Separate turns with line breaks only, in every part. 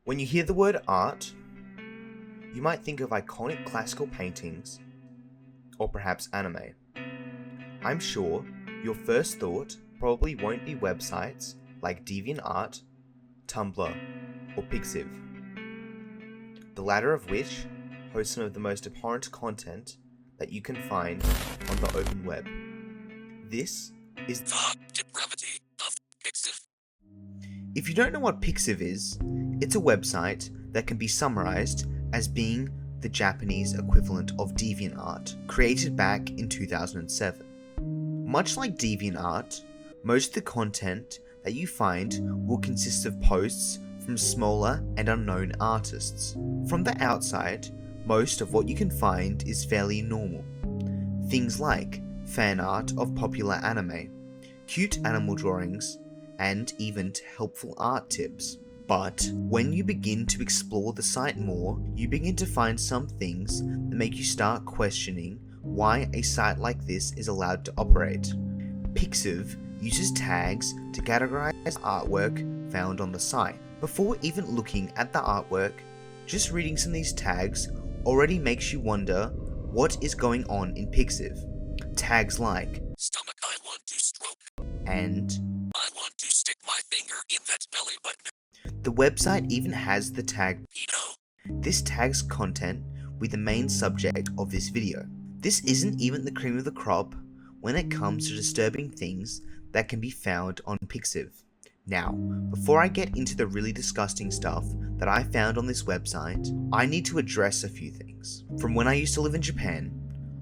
When you hear the word art, you might think of iconic classical paintings, or perhaps anime. I'm sure your first thought probably won't be websites like DeviantArt, Tumblr, or Pixiv, the latter of which hosts some of the most abhorrent content that you can find on the open web. This is the Depravity of Pixiv. If you don't know what Pixiv is, it's a website that can be summarized as being the Japanese equivalent of DeviantArt, created back in 2007. Much like DeviantArt, most of the content that you find will consist of posts from smaller and unknown artists. From the outside, most of what you can find is fairly normal. Things like fan art of popular anime, cute animal drawings, and even helpful art tips. But when you begin to explore the site more, you begin to find some things that make you start questioning why a site like this is allowed to operate. Pixiv uses tags to categorize artwork found on the site. Before even looking at the artwork, just reading some of these tags already makes you wonder what is going on in Pixiv. Tags like "Stomach I want to stroke" and "I want to stick my finger in that belly button." The website even has the tag pedo. This tags content with the main subject of this video. This isn't even the cream of the crop when it comes to disturbing things that can be found on Pixiv. Now, before I get into the really disgusting stuff that I found on this website, I need to address a few things. From when I used to live in Japan,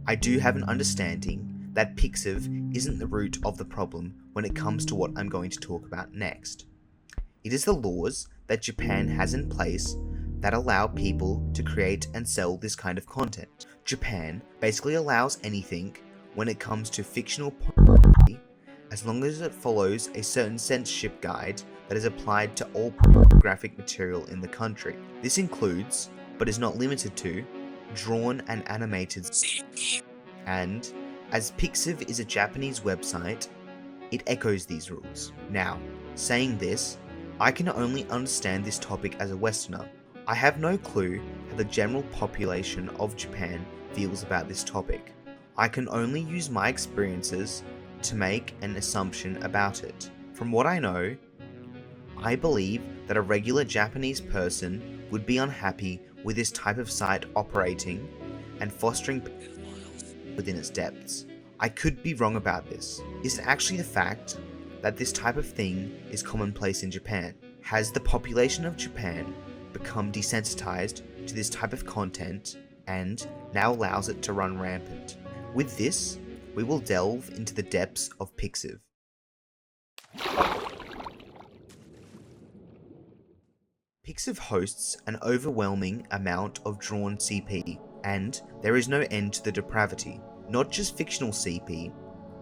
I do have an understanding that Pixiv isn't the root of the problem when it comes to what I'm going to talk about next. It is the laws that Japan has in place that allow people to create and sell this kind of content. Japan basically allows anything when it comes to fictional pornography, as long as it follows a certain censorship guide that is applied to all pornographic material in the country. This includes, but is not limited to, drawn and animated CP. And, as Pixiv is a Japanese website, it echoes these rules. Now, saying this, I can only understand this topic as a Westerner. I have no clue how the general population of Japan feels about this topic. I can only use my experiences to make an assumption about it. From what I know, I believe that a regular Japanese person would be unhappy with this type of site operating and fostering pedophiles within its depths. I could be wrong about this. Is it actually the fact that this type of thing is commonplace in Japan? Has the population of Japan become desensitized to this type of content and now allows it to run rampant? With this, we will delve into the depths of Pixiv. Pixiv hosts an overwhelming amount of drawn CP, and there is no end to the depravity. Not just fictional CP,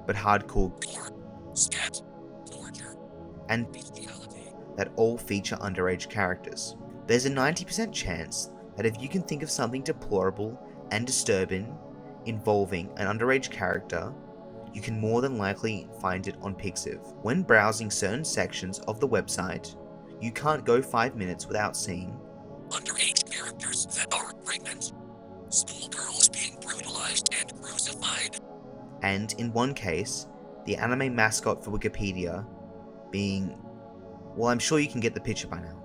but hardcore gore, scat, torture, and bestiality that all feature underage characters. There's a 90% chance that if you can think of something deplorable and disturbing involving an underage character, you can more than likely find it on Pixiv. When browsing certain sections of the website, you can't go 5 minutes without seeing underage characters that are pregnant, small girls being brutalized and crucified, and in one case, the anime mascot for Wikipedia being, well, I'm sure you can get the picture by now.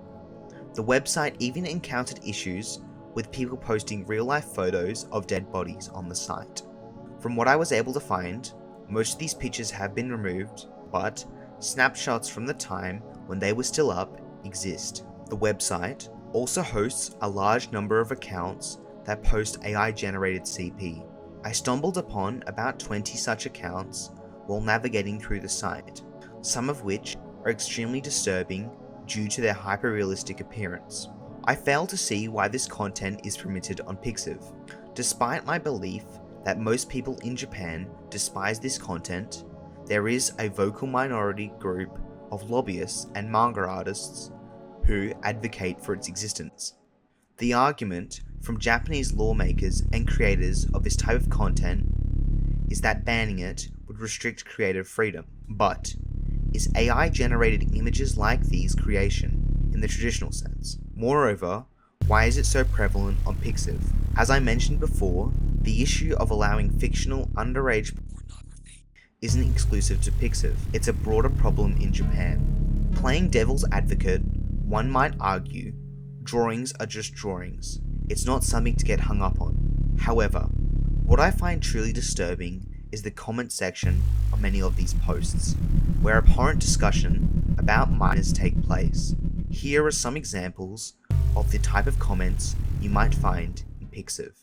The website even encountered issues with people posting real-life photos of dead bodies on the site. From what I was able to find, most of these pictures have been removed, but snapshots from the time when they were still up exist. The website also hosts a large number of accounts that post AI-generated CP. I stumbled upon about 20 such accounts while navigating through the site, some of which are extremely disturbing due to their hyper-realistic appearance. I fail to see why this content is permitted on Pixiv. Despite my belief that most people in Japan despise this content, there is a vocal minority group of lobbyists and manga artists who advocate for its existence. The argument from Japanese lawmakers and creators of this type of content is that banning it would restrict creative freedom. But is AI-generated images like these creation in the traditional sense? Moreover, why is it so prevalent on Pixiv? As I mentioned before, the issue of allowing fictional underage pornography isn't exclusive to Pixiv, it's a broader problem in Japan. Playing devil's advocate, one might argue, drawings are just drawings. It's not something to get hung up on. However, what I find truly disturbing is the comment section on many of these posts, where abhorrent discussion about minors take place. Here are some examples of the type of comments you might find in Pixiv.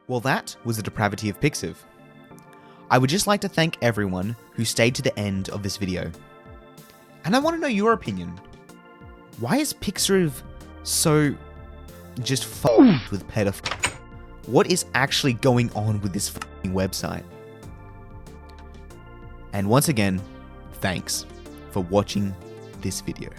Well, that was the Depravity of Pixiv. I would just like to thank everyone who stayed to the end of this video. And I want to know your opinion. Why is Pixiv so just f***ed with pedophiles? What is actually going on with this f***ing website? And once again, thanks for watching this video.